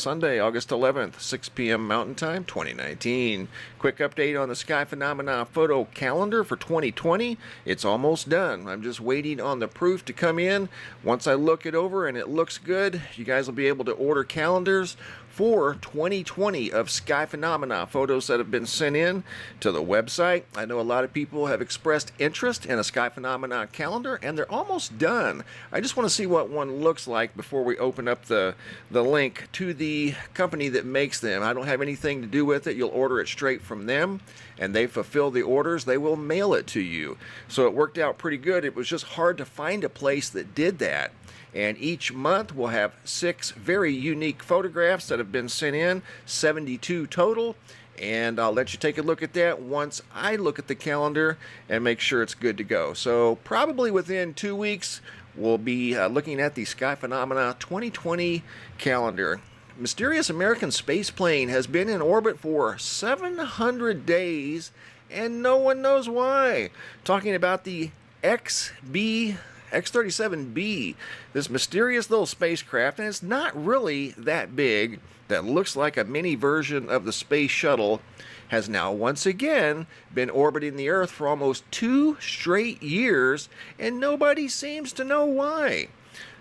Sunday, August 11th, 6 p.m. Mountain Time, 2019. Quick update on the Sky Phenomena photo calendar for 2020. It's almost done. I'm just waiting on the proof to come in. Once I look it over and it looks good, you guys will be able to order calendars for 2020 of Sky Phenomena photos that have been sent in to the website. I know a lot of people have expressed interest in a Sky Phenomena calendar, and they're almost done. I just want to see what one looks like before we open up the link to the company that makes them. I don't have anything to do with it. You'll order it straight from them, and they fulfill the orders. They will mail it to you. So it worked out pretty good. It was just hard to find a place that did that. And each month we'll have 6 very unique photographs that have been sent in, 72 total. And I'll let you take a look at that once I look at the calendar and make sure it's good to go. So probably within 2 weeks, we'll be looking at the Sky Phenomena 2020 calendar. Mysterious American space plane has been in orbit for 700 days, and no one knows why. Talking about the X-37B, this mysterious little spacecraft, and it's not really that big, that looks like a mini version of the space shuttle, has now once again been orbiting the Earth for almost 2 straight years, and nobody seems to know why.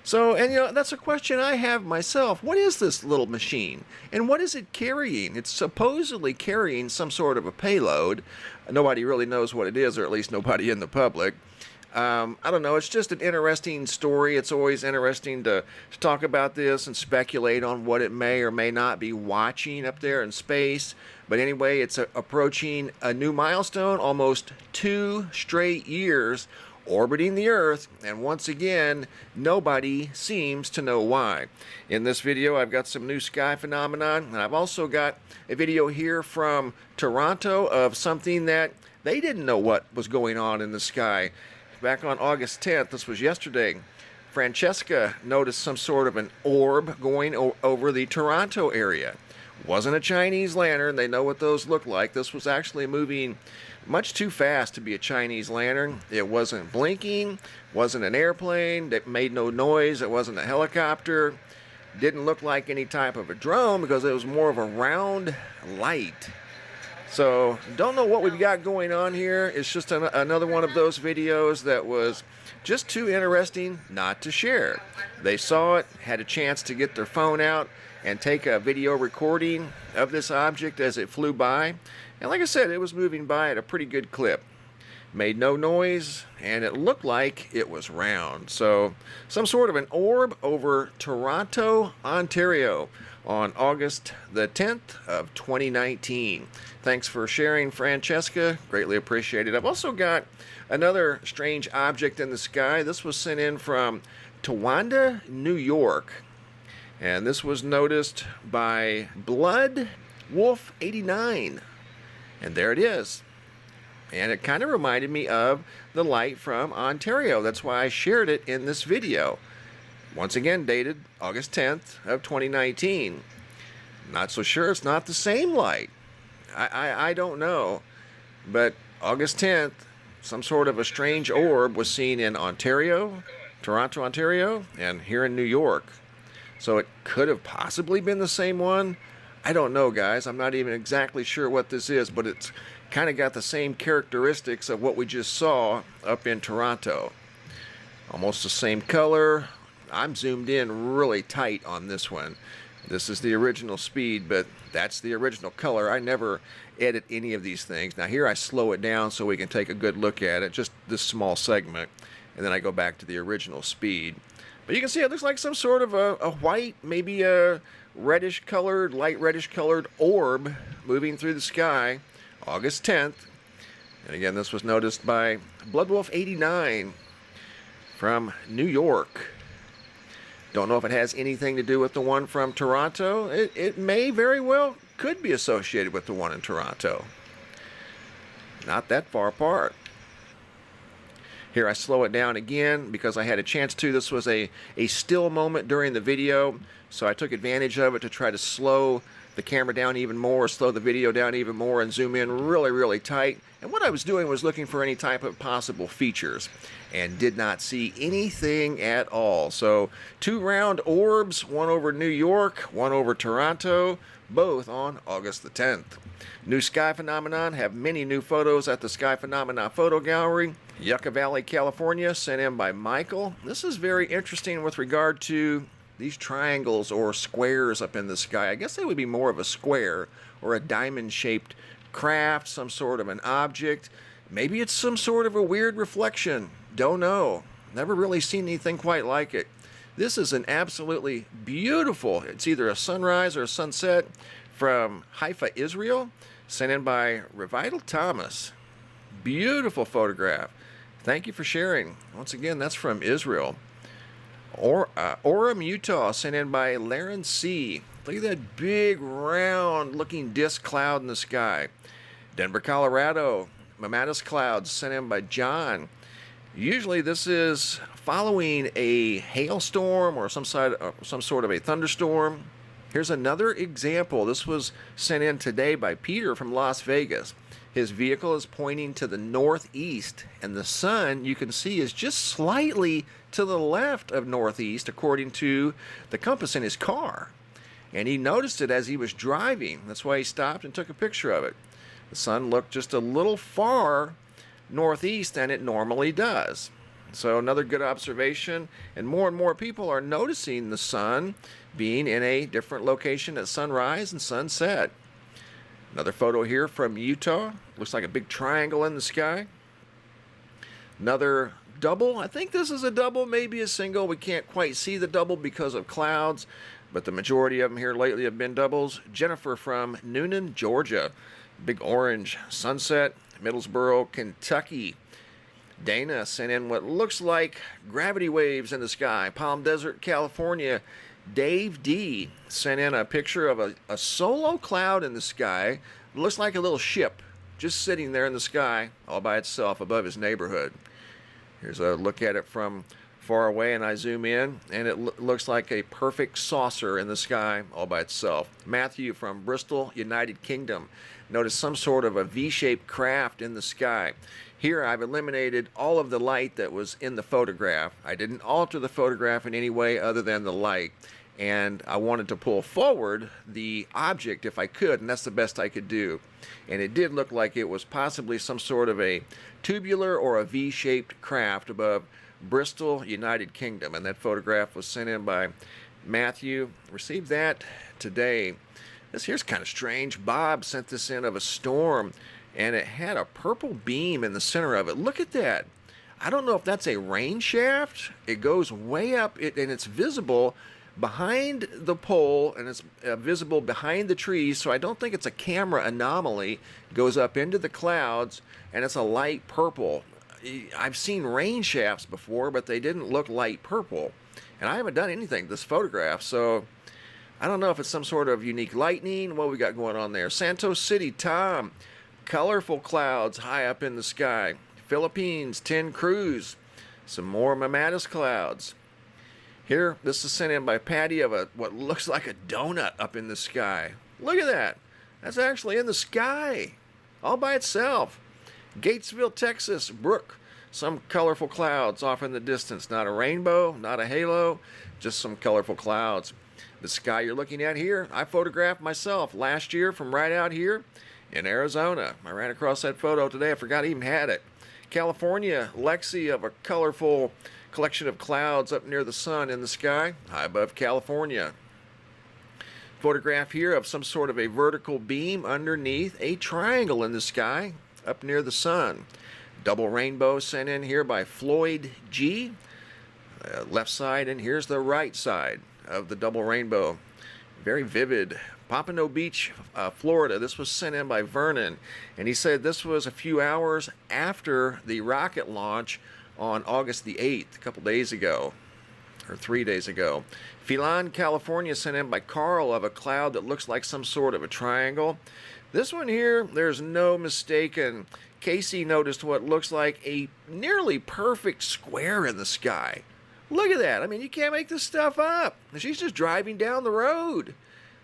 So, and that's a question I have myself. What is this little machine? And what is it carrying? It's supposedly carrying some sort of a payload. Nobody really knows what it is, or at least nobody in the public. I don't know, it's just an interesting story. It's always interesting to talk about this and speculate on what it may or may not be watching up there in space. But anyway, it's approaching a new milestone, almost 2 straight years orbiting the Earth, and once again, nobody seems to know why. In this video, I've got some new sky phenomenon, and I've also got a video here from Toronto of something that they didn't know what was going on in the sky. Back on August 10th, this was yesterday, Francesca noticed some sort of an orb going over the Toronto area. Wasn't a Chinese lantern. They know what those look like. This was actually moving much too fast to be a Chinese lantern. It wasn't blinking, wasn't an airplane, it made no noise, it wasn't a helicopter, didn't look like any type of a drone because it was more of a round light. So, don't know what we've got going on here. It's just another one of those videos that was just too interesting not to share. They saw it, had a chance to get their phone out and take a video recording of this object as it flew by. And like I said, it was moving by at a pretty good clip. Made no noise, and it looked like it was round. So, some sort of an orb over Toronto, Ontario on August the 10th of 2019. Thanks for sharing, Francesca. Greatly appreciated. I've also got another strange object in the sky. This was sent in from TOWANDA, New York. And this was noticed by Blood Wolf 89. And there it is. And it kind of reminded me of the light from Ontario. That's why I shared it in this video. Once again, dated August 10th of 2019. Not so sure it's not the same light. I don't know. But August 10th, some sort of a strange orb was seen in Ontario, Toronto, Ontario, and here in New York. So it could have possibly been the same one. I don't know, guys. I'm not even exactly sure what this is, but it's kind of got the same characteristics of what we just saw up in Toronto. Almost the same color. I'm zoomed in really tight on this one. This is the original speed, but that's the original color. I never edit any of these things. Now here I slow it down so we can take a good look at it, just this small segment, and then I go back to the original speed. But you can see it looks like some sort of a white, maybe a reddish colored, light reddish colored orb moving through the sky, August 10th. And again, this was noticed by Bloodwolf 89 from New York. Don't know if it has anything to do with the one from Toronto. It may very well could be associated with the one in Toronto. Not that far apart. Here I slow it down again because I had a chance to. This was a still moment during the video So I took advantage of it to try to slow the camera down even more, slow the video down even more, and zoom in really, really tight. And what I was doing was looking for any type of possible features and did not see anything at all. So 2 round orbs, one over New York, one over Toronto, both on August the 10th. New sky phenomenon, have many new photos at the Sky Phenomena Photo Gallery. Yucca Valley, California, sent in by Michael. This is very interesting with regard to these triangles or squares up in the sky. I guess they would be more of a square or a diamond-shaped craft, some sort of an object. Maybe it's some sort of a weird reflection. Don't know. Never really seen anything quite like it. This is an absolutely beautiful, it's either a sunrise or a sunset from Haifa, Israel, sent in by Revital Thomas. Beautiful photograph. Thank you for sharing. Once again, that's from Israel. Orem, Utah, sent in by Laren C. Look at that big, round-looking disk cloud in the sky. Denver, Colorado, Mammatus clouds, sent in by John. Usually this is following a hailstorm or some sort of a thunderstorm. Here's another example. This was sent in today by Peter from Las Vegas. His vehicle is pointing to the northeast, and the sun, you can see, is just slightly to the left of northeast according to the compass in his car. And he noticed it as he was driving. That's why he stopped and took a picture of it. The sun looked just a little far northeast than it normally does. So another good observation, and more people are noticing the sun being in a different location at sunrise and sunset. Another photo here from Utah. Looks like a big triangle in the sky. Another double. I think this is a double, maybe a single. We can't quite see the double because of clouds, but the majority of them here lately have been doubles. Jennifer from Noonan, Georgia. Big orange sunset. Middlesboro, Kentucky. Dana sent in what looks like gravity waves in the sky. Palm Desert, California. Dave D sent in a picture of a solo cloud in the sky. It looks like a little ship just sitting there in the sky all by itself above his neighborhood. Here's a look at it from far away, and I zoom in, and it looks like a perfect saucer in the sky all by itself. Matthew from Bristol, United Kingdom. Notice some sort of a V-shaped craft in the sky. Here I've eliminated all of the light that was in the photograph. I didn't alter the photograph in any way other than the light. And I wanted to pull forward the object if I could, and that's the best I could do. And it did look like it was possibly some sort of a tubular or a V-shaped craft above Bristol, United Kingdom. And that photograph was sent in by Matthew. Received that today. This here's kind of strange. Bob sent this in of a storm, and it had a purple beam in the center of it. Look at that. I don't know if that's a rain shaft. It goes way up, and it's visible behind the pole, and it's visible behind the trees, so I don't think it's a camera anomaly. It goes up into the clouds, and it's a light purple. I've seen rain shafts before, but they didn't look light purple. And I haven't done anything to this photograph, so I don't know if it's some sort of unique lightning. What we got going on there? Santos City, Tom. Colorful clouds high up in the sky. Philippines, 10 Cruz. Some more Mammatus clouds. Here, this is sent in by Patty of what looks like a donut up in the sky. Look at that. That's actually in the sky, all by itself. Gatesville, Texas, Brooke. Some colorful clouds off in the distance. Not a rainbow, not a halo, just some colorful clouds. The sky you're looking at here, I photographed myself last year from right out here in Arizona. I ran across that photo today. I forgot I even had it. California, Lexi of a colorful collection of clouds up near the sun in the sky, high above California. Photograph here of some sort of a vertical beam underneath a triangle in the sky up near the sun. Double rainbow sent in here by Floyd G. Left side, and here's the right side of the double rainbow. Very vivid. Pompano Beach, Florida. This was sent in by Vernon, and he said this was a few hours after the rocket launch on August the 8th, a couple days ago, or 3 days ago. Phelan, California, sent in by Carl of a cloud that looks like some sort of a triangle. This one here, there's no mistaking. Casey noticed what looks like a nearly perfect square in the sky. Look at that. I mean, you can't make this stuff up. She's just driving down the road.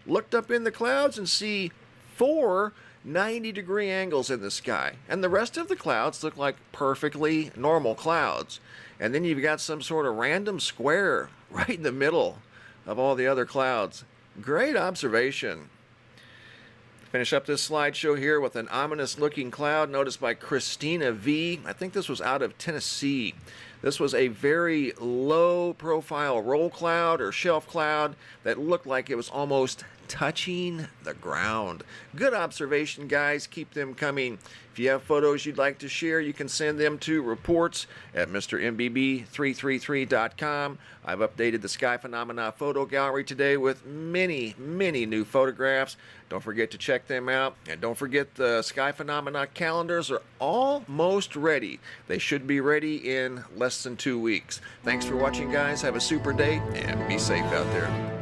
Looked up in the clouds and see 4 90-degree angles in the sky. And the rest of the clouds look like perfectly normal clouds. And then you've got some sort of random square right in the middle of all the other clouds. Great observation. Finish up this slideshow here with an ominous looking cloud noticed by Christina V. I think this was out of Tennessee. This was a very low profile roll cloud or shelf cloud that looked like it was almost touching the ground. Good observation, guys. Keep them coming. If you have photos you'd like to share, you can send them to reports at mrmbb333.com. I've updated the Sky Phenomena photo gallery today with many, many new photographs. Don't forget to check them out. And don't forget the Sky Phenomena calendars are almost ready. They should be ready in less than 2 weeks. Thanks for watching, guys. Have a super day and be safe out there.